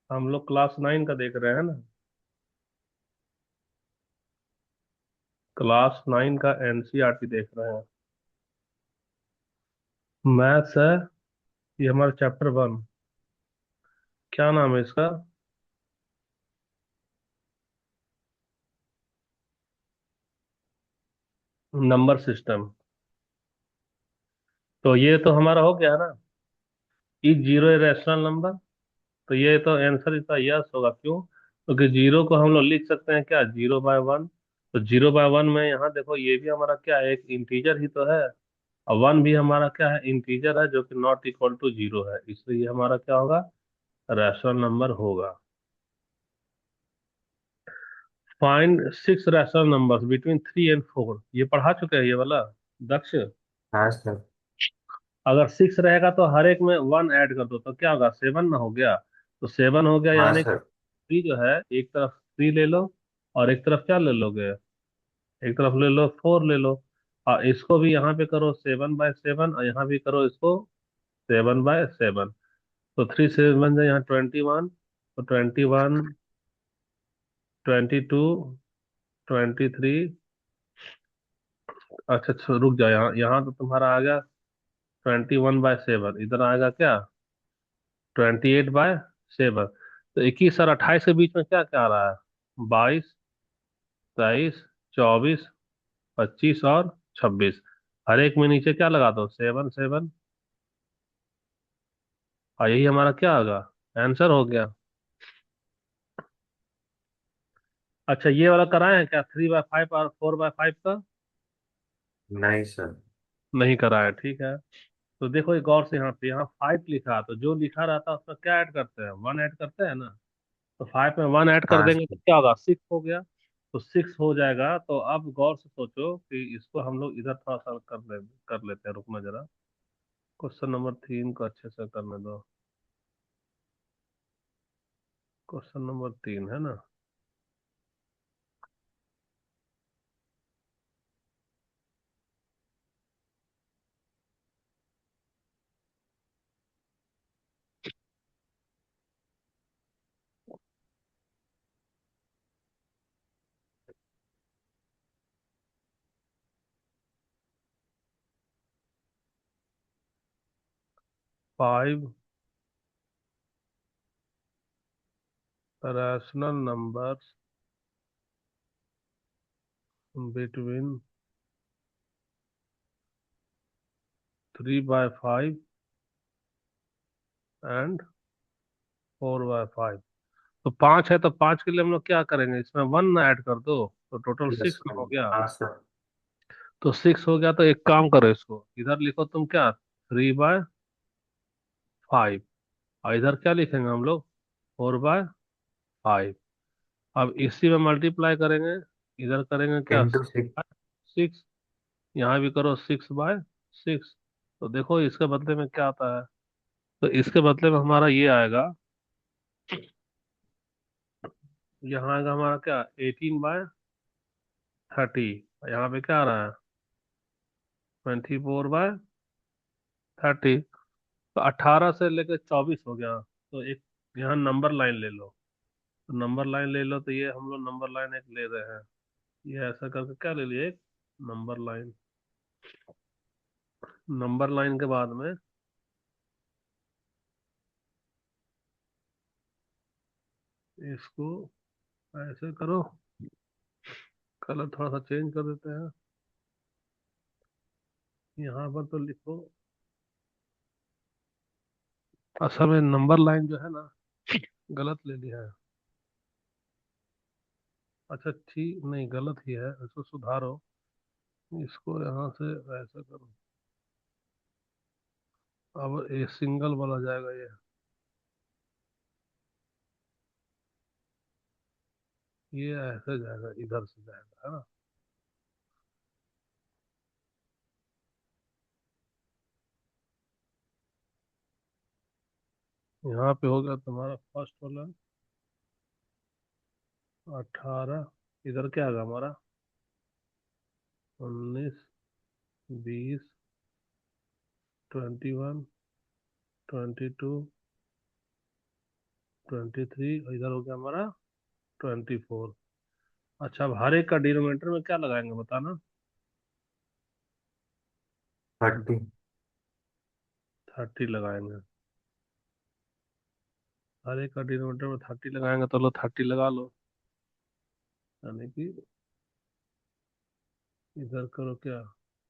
हम लोग क्लास 9 का देख रहे हैं ना। क्लास 9 का एनसीईआरटी देख रहे हैं। मैथ्स है। ये हमारा चैप्टर 1। क्या नाम है इसका? Number system. तो ये तो हमारा हो गया ना। Is zero a rational number. तो ये तो आंसर इसका यस होगा। क्यों? क्योंकि जीरो को हम लोग लिख सकते हैं क्या, 0/1। तो 0/1 में यहाँ देखो, ये भी हमारा क्या है, एक इंटीजर ही तो है। और 1 भी हमारा क्या है, इंटीजर है, जो कि नॉट इक्वल टू 0 है, इसलिए ये हमारा क्या होगा, रैशनल नंबर होगा। Find 6 rational numbers between 3 and 4। ये पढ़ा चुके हैं ये वाला, दक्ष। हाँ सर। अगर 6 रहेगा तो हर एक में 1 ऐड कर दो, तो क्या होगा, 7 ना हो गया। तो 7 हो गया, हाँ यानी सर। 3 जो है, एक तरफ 3 ले लो, और एक तरफ क्या ले लोगे, एक तरफ ले लो 4 ले लो। और इसको भी यहाँ पे करो 7/7, और यहाँ भी करो इसको 7/7। तो 3 7 यहाँ 21। तो 21, 22, 23। अच्छा अच्छा, रुक जाओ, यहाँ यहाँ तो तुम्हारा आ गया 21/7, इधर आएगा क्या, 28/7। तो 21 और 28 के बीच में क्या क्या आ रहा है, 22, 23, 24, 25 और 26। हर एक में नीचे क्या लगा दो, 7 7। और यही हमारा क्या होगा, आंसर हो गया। अच्छा, ये वाला कराए हैं क्या, 3/5 और 4/5 का? नहीं सर। नहीं कराया, ठीक है। तो देखो एक गौर से, यहाँ पे यहाँ 5 लिखा है, तो जो लिखा रहता है उसमें क्या ऐड करते हैं, 1 ऐड करते हैं ना। तो 5 में 1 ऐड कर हाँ देंगे तो सर। क्या होगा, 6 हो गया। तो 6 हो जाएगा। तो अब गौर से सोचो कि इसको हम लोग इधर थोड़ा सा कर लेते हैं, रुकना जरा। क्वेश्चन नंबर 3 को अच्छे से करने दो। क्वेश्चन नंबर 3 है ना। 5 रैशनल नंबर्स बिटवीन 3/5 एंड 4/5। तो 5 है, तो 5 के लिए हम लोग क्या करेंगे, इसमें 1 ऐड कर दो, तो टोटल यस 6 सर। हो गया। हाँ सर। तो 6 हो गया, तो एक काम करो, इसको इधर लिखो तुम क्या, 3/5। और इधर क्या लिखेंगे हम लोग, 4/5। अब इसी में मल्टीप्लाई करेंगे, इधर करेंगे क्या, इंटू 6। 6। यहाँ भी करो 6/6। तो देखो इसके बदले में क्या आता है। तो इसके बदले में हमारा ये आएगा, यहाँ आएगा हमारा क्या, 18/30। यहाँ पे क्या आ रहा है, 24/30। तो 18 से लेकर 24 हो गया। तो एक यहाँ नंबर लाइन ले लो। तो नंबर लाइन ले लो, तो ये हम लोग नंबर लाइन एक ले रहे हैं। ये ऐसा करके क्या ले लिए, एक नंबर लाइन। नंबर लाइन के बाद में इसको ऐसे करो, कलर थोड़ा सा चेंज कर देते हैं। यहाँ पर तो लिखो, असल में नंबर लाइन जो है ना, गलत ले लिया है। अच्छा ठीक, नहीं गलत ही है, इसको सुधारो। इसको यहाँ से ऐसा करो। अब ये सिंगल वाला जाएगा, ये ऐसे जाएगा, इधर से जाएगा, है ना। यहाँ पे हो गया तुम्हारा फर्स्ट वाला 18। इधर क्या आएगा हमारा, 19, 20, 21, 22, 23, इधर हो गया हमारा 24। अच्छा, अब हर एक का डिनोमिनेटर में क्या लगाएंगे बताना। 30। 30 लगाएंगे। हर एक का डिनोमिनेटर में 30 लगाएंगे, तो लो 30 लगा लो। यानी कि इधर करो क्या,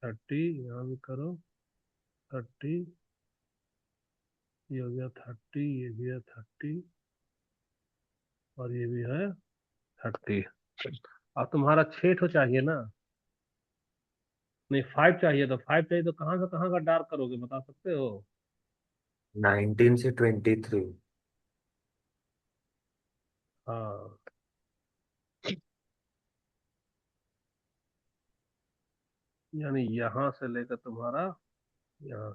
30, यहाँ भी करो 30, ये हो गया 30, ये भी है 30, और ये भी है 30। अब तुम्हारा 6 तो चाहिए ना। नहीं, 5 चाहिए, तो 5 चाहिए तो कहाँ से कहाँ का डार्क करोगे बता सकते हो। 19 से 23। हाँ, यानी यहाँ से लेकर तुम्हारा यहाँ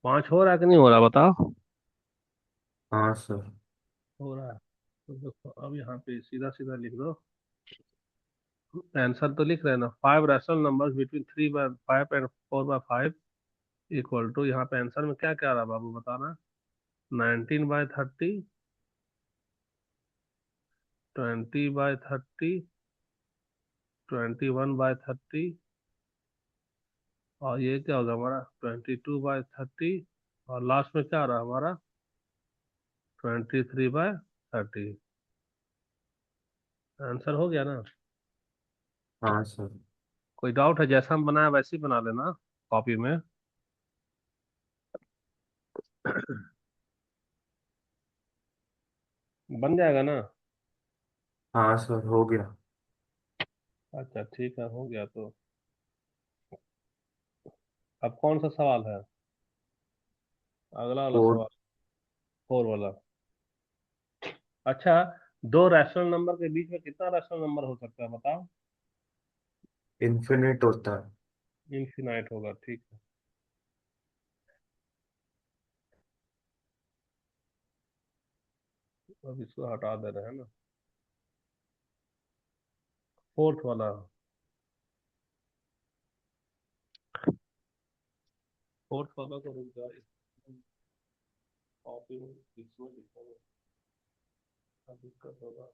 5 हो रहा है कि नहीं हो रहा बताओ। हाँ सर। हो रहा है। तो देखो अब यहाँ पे सीधा सीधा लिख दो। आंसर तो लिख रहे हैं ना, 5 rational numbers between 3/5 and 4/5 equal to, यहाँ पे आंसर में क्या क्या आ रहा है बाबू बताना। 19/30, 20/30, 21/30, और ये क्या होगा हमारा 22/30, और लास्ट में क्या आ रहा है हमारा 23/30। आंसर हो गया ना। हाँ सर। कोई डाउट है, जैसा हम बनाया वैसे ही बना लेना कॉपी में। बन जाएगा ना। हाँ सर, हो गया। अच्छा ठीक है, हो गया तो। अब कौन सा सवाल है, अगला वाला फोर। सवाल, 4 वाला। अच्छा, दो रैशनल नंबर के बीच में कितना रैशनल नंबर हो सकता है बताओ। इन्फिनिट होता है। इनफिनाइट होगा, ठीक है। अब इसको हटा दे रहे हैं ना। फोर्थ वाला, फोर्थ वाला को रुक जाए, कॉपी में इसमें लिखेंगे, अब दिक्कत होगा।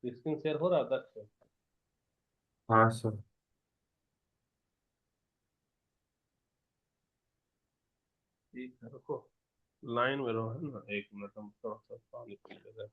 स्क्रीन शेयर हो रहा है दक्ष। हाँ सर। ठीक है, रुको, लाइन में रहो है ना, 1 मिनट हम थोड़ा सा पानी पी ले रहे हैं।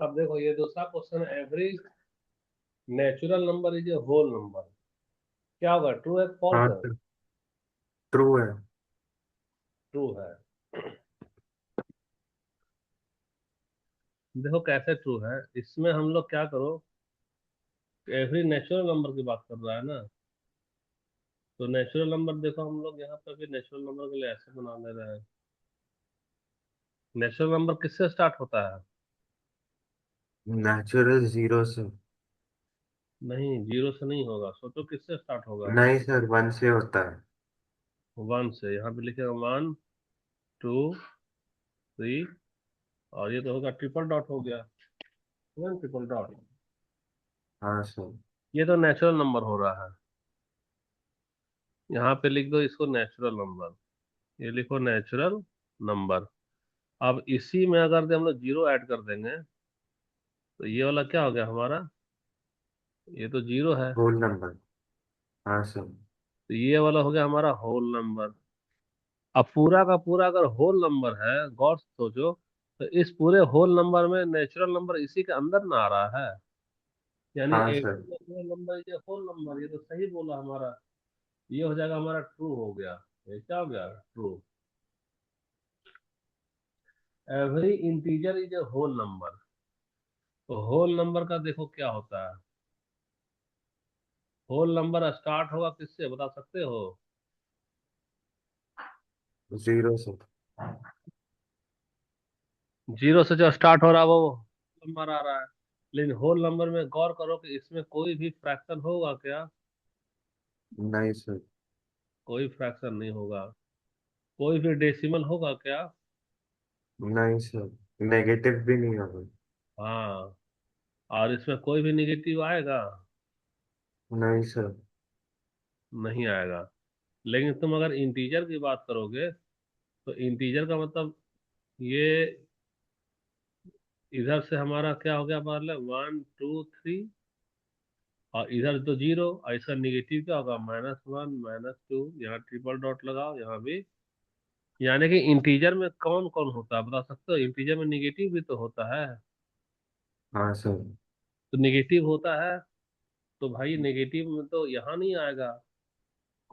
अब देखो ये दूसरा क्वेश्चन है, every natural number is a whole number, क्या होगा, ट्रू है हाँ फॉल्स है। सर, ट्रू है। ट्रू है। देखो कैसे ट्रू है, इसमें हम लोग क्या करो, एवरी नेचुरल नंबर की बात कर रहा है ना, तो नेचुरल नंबर देखो हम लोग यहाँ पे भी नेचुरल नंबर के लिए ऐसे बना ले रहे हैं। नेचुरल नंबर किससे स्टार्ट होता है? नेचुरल जीरो से। नहीं, जीरो से नहीं होगा, सोचो किससे स्टार्ट होगा। नहीं सर, वन से होता है। वन से, यहाँ पे लिखेगा वन, टू, थ्री, और ये तो होगा ट्रिपल डॉट हो गया, वन ट्रिपल डॉट। हाँ सर। ये तो नेचुरल नंबर हो रहा है। यहाँ पे लिख दो इसको नेचुरल नंबर, ये लिखो नेचुरल नंबर। अब इसी में अगर हम लोग जीरो ऐड कर देंगे तो ये वाला क्या हो गया हमारा, ये तो जीरो है, होल नंबर। हाँ सर। तो ये वाला हो गया हमारा होल नंबर। अब पूरा का पूरा अगर होल नंबर है, गौर से सोचो, तो इस पूरे होल नंबर में नेचुरल नंबर इसी के अंदर ना आ रहा है, यानी हाँ एक सर। नेचुरल नंबर ये होल नंबर, ये तो सही बोला हमारा। ये हो जाएगा हमारा ट्रू हो गया। ये क्या हो गया, true. Every integer is a whole number. तो होल नंबर का देखो क्या होता है, होल नंबर स्टार्ट होगा किससे बता सकते हो? जीरो से। जीरो से जो स्टार्ट हो रहा है वो नंबर आ रहा है। लेकिन होल नंबर में गौर करो कि इसमें कोई भी फ्रैक्शन होगा क्या? नहीं सर। कोई फ्रैक्शन नहीं होगा। कोई भी डेसिमल होगा क्या? नहीं सर, नेगेटिव भी नहीं होगा। हाँ। और इसमें कोई भी निगेटिव आएगा? नहीं सर। नहीं आएगा। लेकिन तुम अगर इंटीजर की बात करोगे तो इंटीजर का मतलब ये इधर से हमारा क्या हो गया, मतलब वन टू थ्री, और इधर तो जीरो, और इसका निगेटिव क्या होगा, माइनस वन माइनस टू, यहाँ ट्रिपल डॉट लगाओ यहाँ भी। यानी कि इंटीजर में कौन कौन होता है बता सकते हो? इंटीजर में निगेटिव भी तो होता है। हाँ सर। तो निगेटिव होता है, तो भाई नेगेटिव में तो यहाँ नहीं आएगा,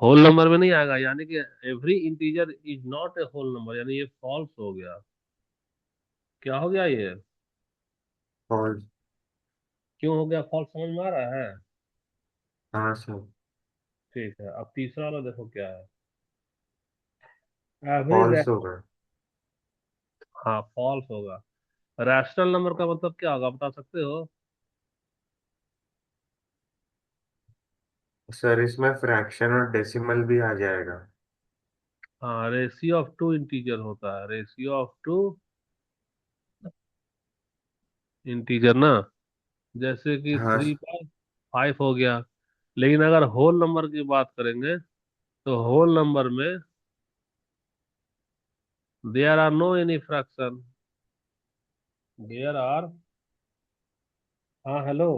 होल नंबर में नहीं आएगा, यानी कि every integer is not a whole number, यानी ये फॉल्स हो गया। क्या हो गया ये, फॉल्स। क्यों हो गया फॉल्स, समझ में आ रहा है? हाँ सर। ठीक है, अब तीसरा वाला देखो क्या है, एवरी फॉल्स रैश। होगा। हाँ, फॉल्स होगा। रैशनल नंबर का मतलब क्या होगा बता सकते हो? सर इसमें फ्रैक्शन और डेसिमल भी आ जाएगा। हाँ, रेशियो ऑफ टू इंटीजर होता है, रेशियो ऑफ टू इंटीजर ना, जैसे कि हाँ थ्री सर। पर फाइव हो गया। लेकिन अगर होल नंबर की बात करेंगे तो होल नंबर में there are no any fraction, there are, हाँ हेलो,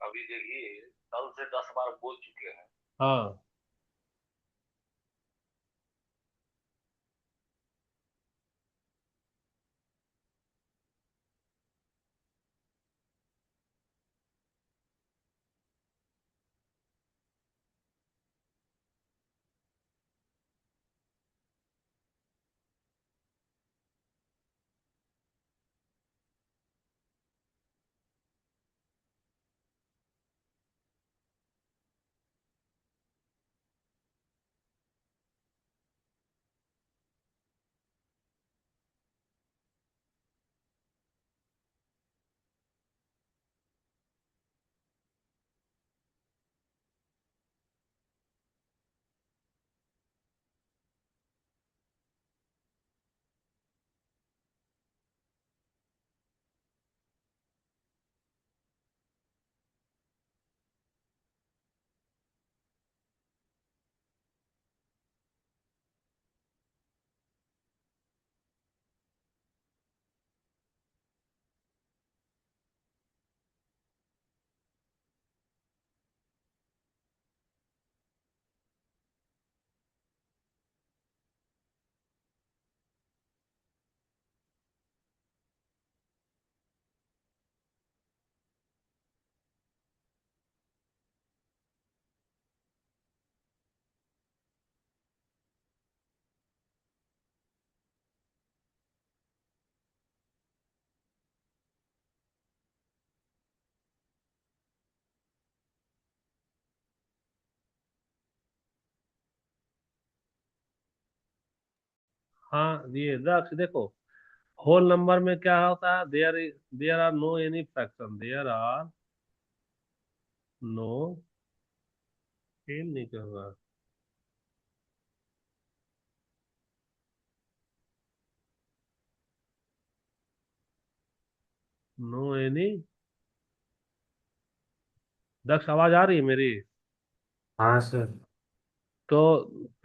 अभी देखिए कल से 10 बार बोल चुके हैं। हाँ। हाँ, ये दक्ष देखो, होल नंबर में क्या होता है? There are no any fraction, there are no, fail नहीं कहूँगा, नो एनी। दक्ष, आवाज आ रही है मेरी? हाँ सर। तो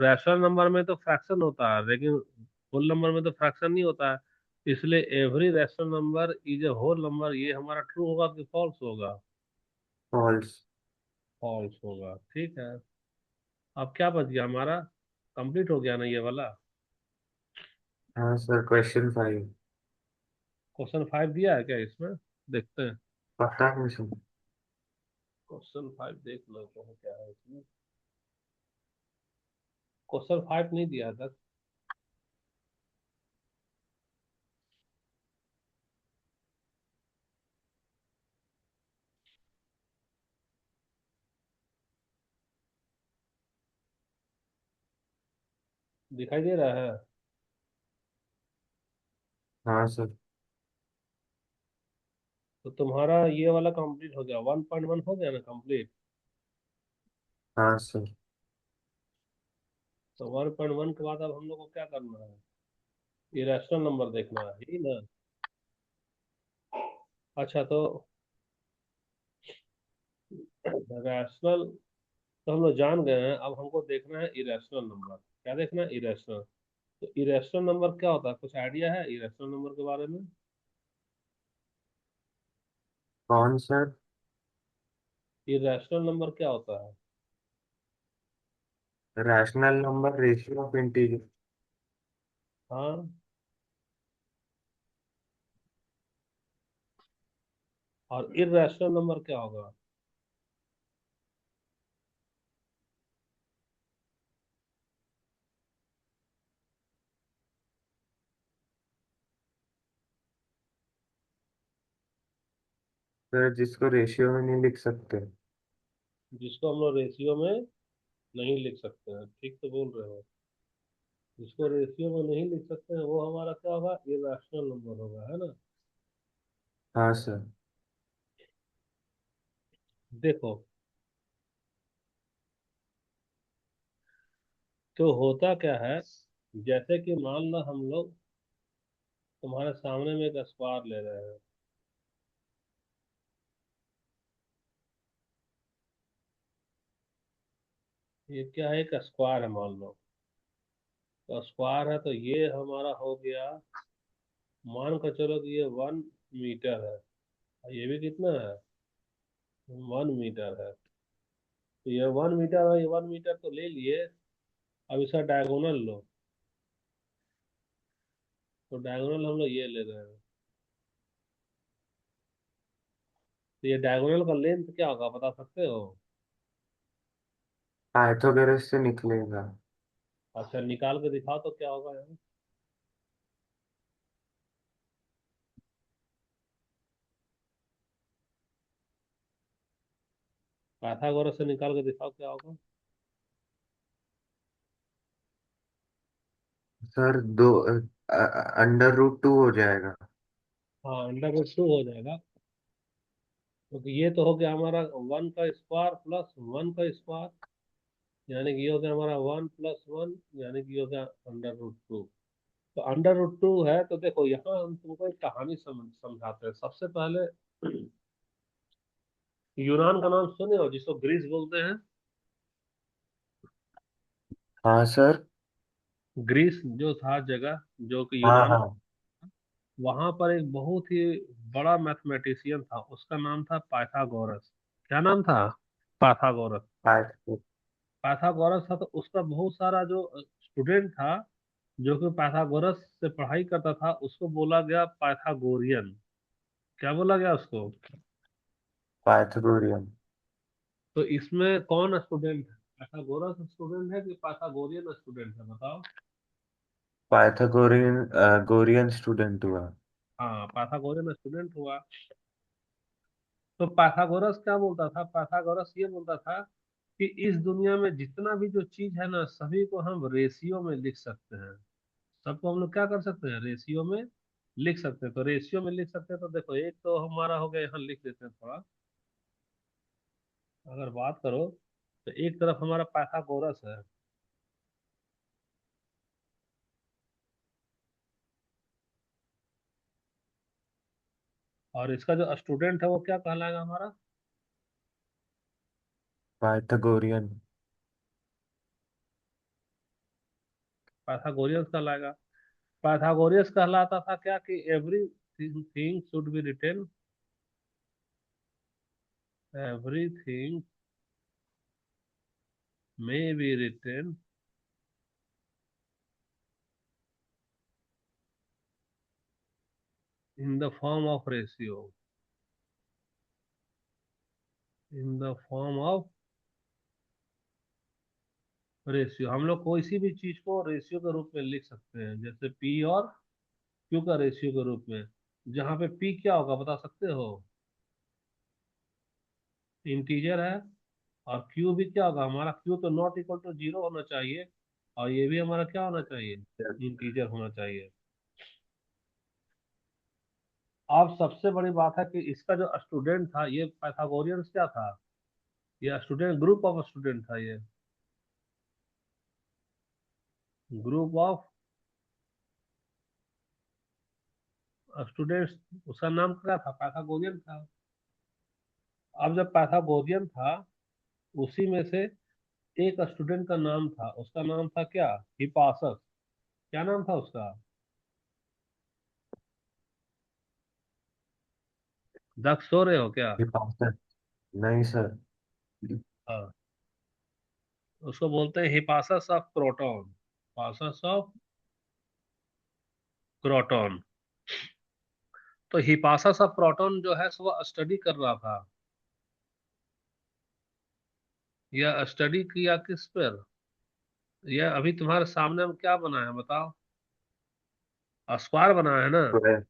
रैशनल नंबर में तो फ्रैक्शन होता है, लेकिन होल नंबर में तो फ्रैक्शन नहीं होता है। इसलिए every rational number is a whole number, ये हमारा ट्रू होगा कि फॉल्स होगा? फॉल्स। फॉल्स होगा, ठीक है। अब क्या बच गया हमारा? कंप्लीट हो गया ना ये वाला? हाँ सर, क्वेश्चन 5। क्वेश्चन 5 दिया है क्या इसमें? देखते हैं। पता नहीं सर। क्वेश्चन 5 देख लो तो क्या है इसमें। क्वेश्चन 5 नहीं दिया था। दिखाई दे रहा है? हाँ सर। तो तुम्हारा ये वाला कंप्लीट हो गया, 1.1 हो गया ना कंप्लीट? हाँ सर। तो 1.1 के बाद अब हम लोग को क्या करना है? इरेशनल नंबर देखना है, यही ना? अच्छा, तो रैशनल तो हम लोग जान गए हैं, अब हमको देखना है इरेशनल नंबर। क्या देखना है? इरेशनल। तो इरेशनल नंबर क्या होता है? कुछ आइडिया है इरेशनल नंबर के बारे में? कौन सर? इरेशनल नंबर क्या होता है? Rational number ratio of integer. हाँ। और इरेशनल नंबर क्या होगा? सर जिसको रेशियो में नहीं लिख सकते। जिसको हम लोग रेशियो में नहीं लिख सकते हैं, ठीक तो बोल रहे हो। जिसको रेशियो में नहीं लिख सकते हैं वो हमारा क्या होगा? इरेशनल नंबर होगा, है ना? हाँ सर। देखो, तो होता क्या है, जैसे कि मान लो हम लोग तुम्हारे सामने में एक स्क्वायर ले रहे हैं। ये क्या है? एक स्क्वायर है मान लो। तो स्क्वायर है तो ये हमारा हो गया, मान कर चलो कि ये 1 मीटर है। और ये भी कितना है? 1 मीटर है। तो ये 1 मीटर और ये 1 मीटर तो ले लिए। अब इसका डायगोनल लो। तो डायगोनल हम लोग ये ले रहे हैं। तो ये डायगोनल का लेंथ क्या होगा, बता सकते हो? पाइथागोरस से निकलेगा। अच्छा, निकाल के दिखाओ तो क्या होगा यार। पाइथागोरस से निकाल के दिखाओ क्या होगा। सर दो अंडर रूट 2 हो जाएगा। हाँ, अंडर रूट 2 हो जाएगा। क्योंकि ये तो हो गया हमारा 1 का स्क्वायर प्लस 1 का स्क्वायर, यानी कि ये हो गया हमारा 1 + 1, यानी कि ये हो गया अंडर रूट 2। तो अंडर रूट 2 है तो देखो, यहाँ हम तुमको एक कहानी समझाते हैं सबसे पहले। यूनान का नाम सुने हो, जिसको ग्रीस बोलते हैं? हाँ सर। ग्रीस जो था जगह, जो कि हाँ यूनान, हाँ। वहां पर एक बहुत ही बड़ा मैथमेटिशियन था, उसका नाम था पाइथागोरस। क्या नाम था? पाइथागोरस। पाइथ पाइथागोरस था, तो उसका बहुत सारा जो स्टूडेंट था, जो कि पाइथागोरस से पढ़ाई करता था, उसको बोला गया पाइथागोरियन। क्या बोला गया उसको? पाइथागोरियन। तो इसमें कौन स्टूडेंट है? पाइथागोरस स्टूडेंट है कि पाइथागोरियन स्टूडेंट है, बताओ? पाइथागोरियन गोरियन स्टूडेंट हुआ। हाँ, पाइथागोरियन स्टूडेंट हुआ। तो पाइथागोरस क्या बोलता था? पाइथागोरस ये बोलता था कि इस दुनिया में जितना भी जो चीज है ना, सभी को हम रेशियो में लिख सकते हैं। सबको हम लोग क्या कर सकते हैं? रेशियो में लिख सकते हैं, तो रेशियो में लिख सकते हैं। तो देखो एक तो हमारा हो गया, यहाँ लिख देते हैं थोड़ा। अगर बात करो तो एक तरफ हमारा पाइथागोरस है, और इसका जो स्टूडेंट है वो क्या कहलाएगा हमारा? पाइथागोरियन। पाइथागोरियंस कहलाएगा। पाइथागोरियस कहलाता था क्या कि every thing should be written, everything may be written in the form of ratio, in the form of ratio. हम लोग कोई सी भी चीज को रेशियो के रूप में लिख सकते हैं, जैसे पी और क्यू का रेशियो के रूप में। जहाँ पे पी क्या होगा बता सकते हो? इंटीजर है। और क्यू भी क्या होगा हमारा? क्यू तो नॉट इक्वल टू जीरो होना चाहिए, और ये भी हमारा क्या होना चाहिए? इंटीजर होना चाहिए। अब सबसे बड़ी बात है कि इसका जो स्टूडेंट था, ये पाइथागोरियंस क्या था? ये स्टूडेंट, ग्रुप ऑफ स्टूडेंट था ये, ग्रुप ऑफ स्टूडेंट्स। उसका नाम क्या था? पाइथागोरियन था। अब जब पाइथागोरियन था, उसी में से एक स्टूडेंट का नाम था, उसका नाम था क्या? हिपासस। क्या नाम था उसका? दक्ष, सो रहे हो क्या? हिपार्टस। नहीं सर। हाँ, उसको बोलते हैं हिपासस ऑफ क्रोटॉन, हिपासस ऑफ क्रोटॉन। तो हिपासस ऑफ क्रोटॉन जो है सो वो स्टडी कर रहा था। यह स्टडी किया किस पर? यह अभी तुम्हारे सामने में क्या बना है बताओ? स्क्वायर बना है ना? ट्वेल्व।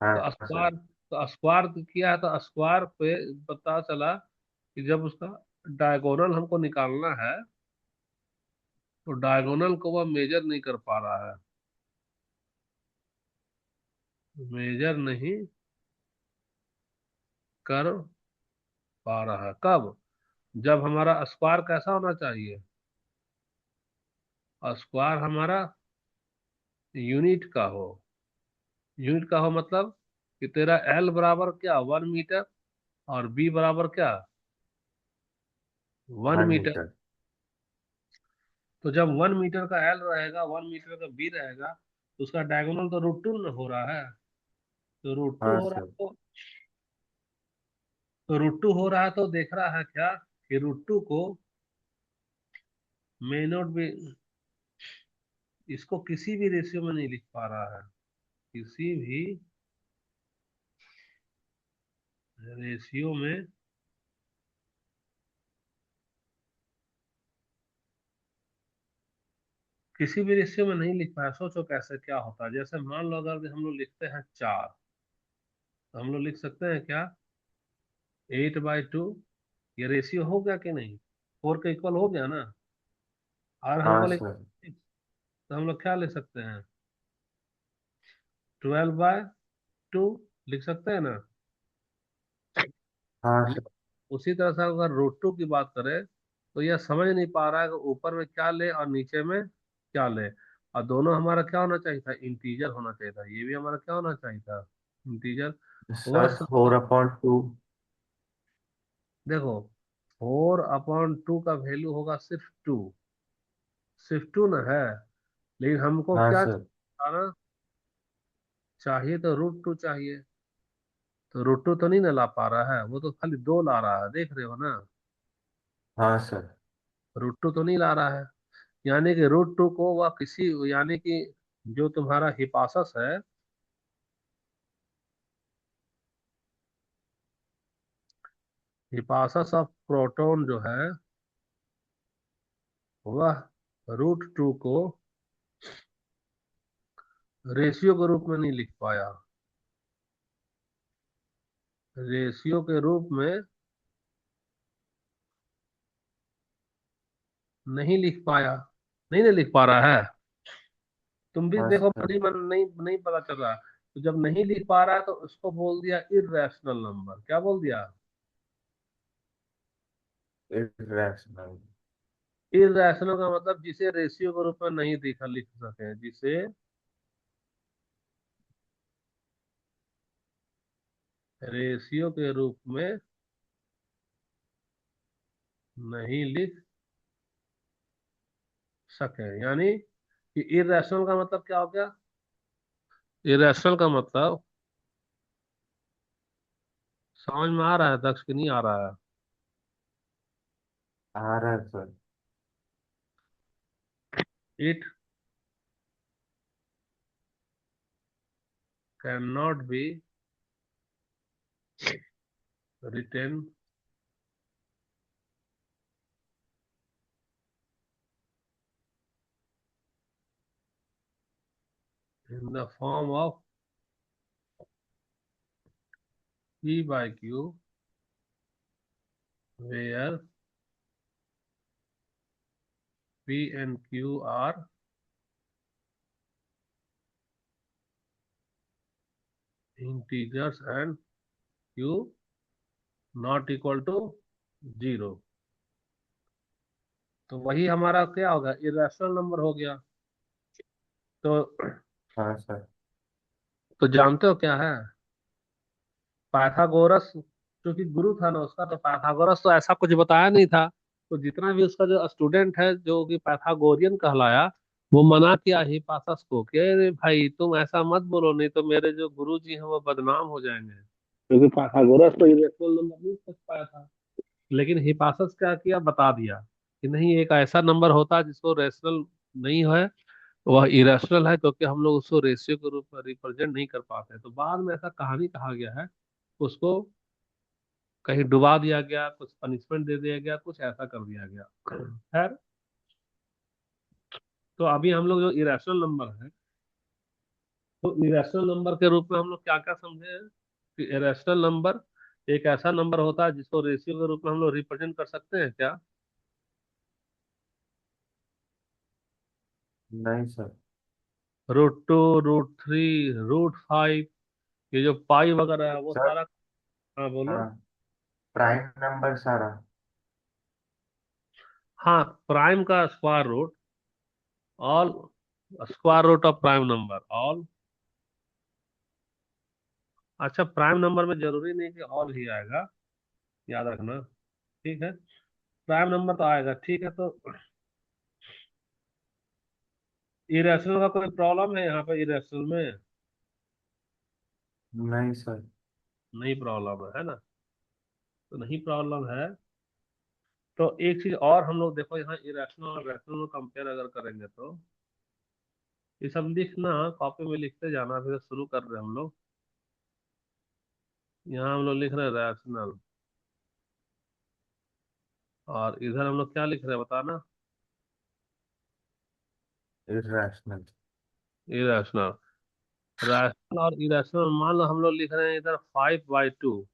हाँ तो सर। स्क्वायर, तो स्क्वायर किया है, तो स्क्वायर पे पता चला कि जब उसका डायगोनल हमको निकालना है, तो डायगोनल को वह मेजर नहीं कर पा रहा है, मेजर नहीं कर पा रहा है। कब? जब हमारा स्क्वायर कैसा होना चाहिए? स्क्वायर हमारा यूनिट का हो। यूनिट का हो मतलब कि तेरा एल बराबर क्या? 1 मीटर, और बी बराबर क्या? 1 मीटर। 1 मीटर। तो जब 1 मीटर का एल रहेगा, 1 मीटर का बी रहेगा, तो उसका डायगोनल तो √2 हो रहा है। तो रूट टू हाँ हो रहा सर। है, तो √2 हो रहा है, तो देख रहा है क्या कि √2 को मे नॉट बी, इसको किसी भी रेशियो में नहीं लिख पा रहा है, किसी भी रेशियो में किसी भी रेशियो में नहीं लिख पाया। सोचो कैसे क्या होता है। जैसे मान लो अगर हम लोग लिखते हैं 4, तो हम लोग लिख सकते हैं क्या? 8/2। ये रेशियो हो गया कि नहीं? 4 के इक्वल हो गया ना? और हाँ हमको लिख, सर। तो हम लोग क्या लिख सकते हैं? 12/2 लिख सकते हैं ना? हाँ सर। उसी तरह से अगर √2 की बात करें, तो यह समझ नहीं पा रहा है कि ऊपर में क्या ले और नीचे में क्या ले। और दोनों हमारा क्या होना चाहिए था? इंटीजर होना चाहिए था। ये भी हमारा क्या होना चाहिए था? इंटीजर। वह सर 4/2। देखो, 4/2 का वैल्यू होगा सिर्फ 2, सिर्फ 2 ना है। लेकिन हमको हाँ क्या सर। ना चाहिए? तो √2 चाहिए। तो √2 तो नहीं ना ला पा रहा है, वो तो खाली 2 ला रहा है, देख रहे हो ना? हाँ सर। √2 तो नहीं ला रहा है। यानी कि √2 को वह किसी, यानी कि जो तुम्हारा हिपासस है, हिपासस ऑफ प्रोटॉन जो है, वह √2 को रेशियो के रूप में नहीं लिख पाया, रेशियो के रूप में नहीं लिख पाया, नहीं ना लिख पा रहा है। तुम भी हाँ देखो, सर। नहीं नहीं नहीं पता चल रहा। तो जब नहीं लिख पा रहा है तो उसको बोल दिया इर्रेशनल नंबर। क्या बोल दिया? इरेशनल। इर्रेशनल का मतलब जिसे रेशियो के रूप में नहीं दिखा लिख सके, जिसे रेशियो के रूप में नहीं लिख सके। यानी कि इरेशनल का मतलब क्या हो गया? इरेशनल का मतलब समझ में आ रहा है दक्ष, की नहीं आ रहा है? आ रहा है sir. It can not be written in the form of P by Q where P and Q are integers and Q not equal to 0। तो वही हमारा क्या होगा? इरेशनल नंबर हो गया। तो हाँ सर। जानते हो क्या है? पाइथागोरस, क्योंकि गुरु था ना उसका, तो पाइथागोरस तो ऐसा कुछ बताया नहीं था। तो जितना भी उसका जो स्टूडेंट है जो कि पाइथागोरियन कहलाया, वो मना किया हिपासस को कि अरे भाई तुम ऐसा मत बोलो, नहीं तो मेरे जो गुरु जी हैं वो बदनाम हो जाएंगे, क्योंकि पाइथागोरस तो इरेशनल नंबर नहीं सोच पाया था। लेकिन हिपासस क्या किया, बता दिया कि नहीं, एक ऐसा नंबर होता है जिसको रेशनल नहीं है, वह इरेशनल है, क्योंकि हम लोग उसको रेशियो के रूप में रिप्रेजेंट नहीं कर पाते। तो बाद में ऐसा कहानी कहा गया है, उसको कहीं डुबा दिया गया, कुछ पनिशमेंट दे दिया गया, कुछ ऐसा कर दिया गया। खैर, तो अभी हम लोग जो इरेशनल नंबर है, तो इरेशनल नंबर के रूप में हम लोग क्या क्या समझे हैं? कि इरेशनल नंबर एक ऐसा नंबर होता है जिसको रेशियो के रूप में हम लोग रिप्रेजेंट कर सकते हैं क्या? नहीं सर। √2, √3, √5, ये जो पाई वगैरह है वो सर। सारा। हाँ बोलो। हाँ। प्राइम नंबर सारा। हाँ, प्राइम का square root, all square root of prime number all. अच्छा, प्राइम नंबर में जरूरी नहीं कि ऑल ही आएगा, याद रखना। ठीक है, प्राइम नंबर तो आएगा। ठीक है, तो इरेशनल का कोई प्रॉब्लम है यहाँ पे? इरेशनल में नहीं सर। नहीं प्रॉब्लम है ना? तो नहीं प्रॉब्लम है। तो एक चीज और हम लोग देखो, यहाँ इरेशनल और रैशनल में कंपेयर अगर करेंगे तो ये सब लिखना, कॉपी में लिखते जाना। फिर शुरू कर रहे हैं हम लोग। यहाँ हम लोग लिख रहे हैं रैशनल, और इधर हम लोग क्या लिख रहे हैं बताना? इरेशनल। इरेशनल। रैशनल और इरेशनल मान लो हम लोग लिख रहे हैं इधर 5/2,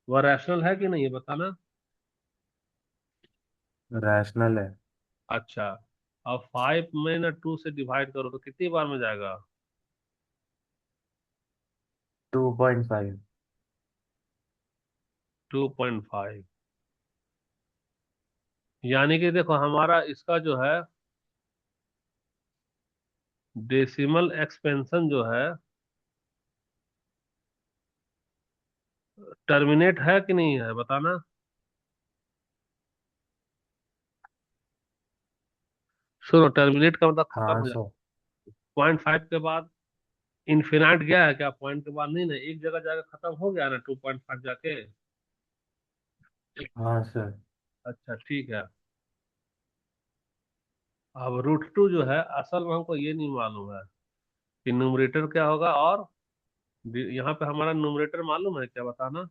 वह रैशनल है कि नहीं है बताना? रैशनल है। अच्छा, अब 5 में ना 2 से डिवाइड करो तो कितनी बार में जाएगा? 2.5। 2.5। यानी कि देखो हमारा इसका जो है डेसिमल एक्सपेंशन जो है, टर्मिनेट है कि नहीं है बताना? सुनो, टर्मिनेट का मतलब खत्म हाँ हो सर। जाएगा। 0.5 के बाद इन्फिनाइट गया है क्या? पॉइंट के बाद नहीं ना, एक जगह जाकर खत्म हो गया ना 2.5 जाके। हाँ सर। अच्छा ठीक है। अब √2 जो है, असल में हमको ये नहीं मालूम है कि न्यूमरेटर क्या होगा, और यहाँ पे हमारा न्यूमरेटर मालूम है क्या बताना?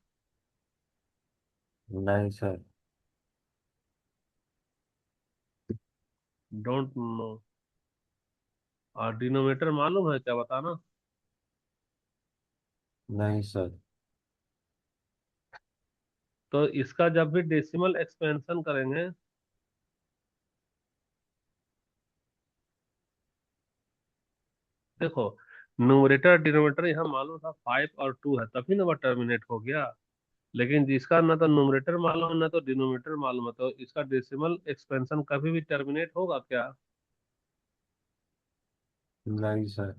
नहीं सर। Don't know. और डिनोमिनेटर मालूम है क्या बताना? नहीं सर। तो इसका जब भी डेसिमल एक्सपेंशन करेंगे, देखो न्यूमरेटर डिनोमिनेटर यहाँ मालूम था 5 और 2 है, तभी ना वह टर्मिनेट हो गया। लेकिन जिसका ना तो न्यूमरेटर मालूम है ना तो डिनोमिनेटर मालूम है, तो इसका डेसिमल एक्सपेंशन कभी भी टर्मिनेट होगा क्या? नहीं सर।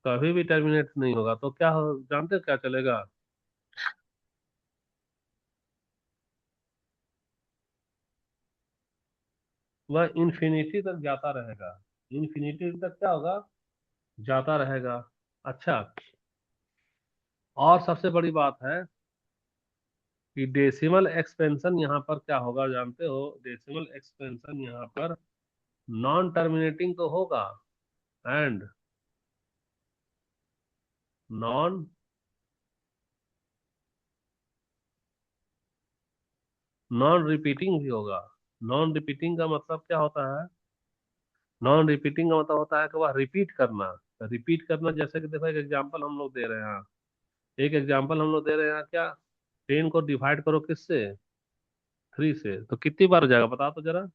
कभी भी टर्मिनेट नहीं होगा। तो क्या हो, जानते हो क्या चलेगा? वह इन्फिनिटी तक जाता रहेगा। इन्फिनिटी तक क्या होगा? जाता रहेगा। अच्छा, और सबसे बड़ी बात है कि डेसिमल एक्सपेंशन यहाँ पर क्या होगा जानते हो? डेसिमल एक्सपेंशन यहाँ पर नॉन टर्मिनेटिंग तो होगा, एंड नॉन नॉन रिपीटिंग भी होगा। नॉन रिपीटिंग का मतलब क्या होता है? नॉन रिपीटिंग का मतलब होता है कि वह रिपीट करना। रिपीट करना, जैसे कि देखो एक एग्जांपल हम लोग दे रहे हैं। एक एग्जांपल हम लोग दे रहे हैं क्या? 10 को डिवाइड करो किससे? 3 से, तो कितनी बार हो जाएगा बता तो जरा।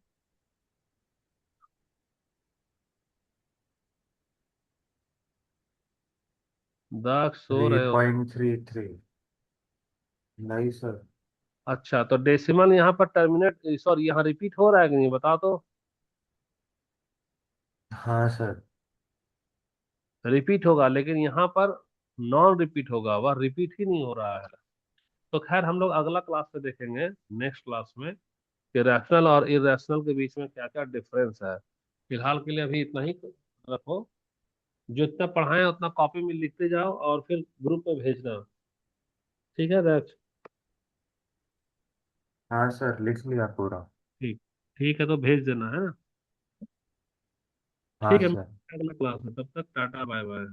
दस सो थ्री रहे हो? पॉइंट थ्री थ्री नहीं सर। अच्छा, तो डेसिमल यहाँ पर टर्मिनेट, सॉरी, यहाँ रिपीट हो रहा है कि नहीं बता तो। हाँ सर। रिपीट होगा, लेकिन यहाँ पर नॉन रिपीट होगा, वह रिपीट ही नहीं हो रहा है। तो खैर हम लोग अगला क्लास में देखेंगे, नेक्स्ट क्लास में, कि रैशनल और इरेशनल के बीच में क्या क्या डिफरेंस है। फिलहाल के लिए अभी इतना ही रखो। जितना पढ़ाएं उतना कॉपी में लिखते जाओ और फिर ग्रुप में भेजना। ठीक है दैट? हाँ सर, लिख लिया पूरा। ठीक। ठीक है, तो भेज देना है ना। हाँ ठीक है, सर। अगला क्लास में, तब तक टाटा बाय बाय।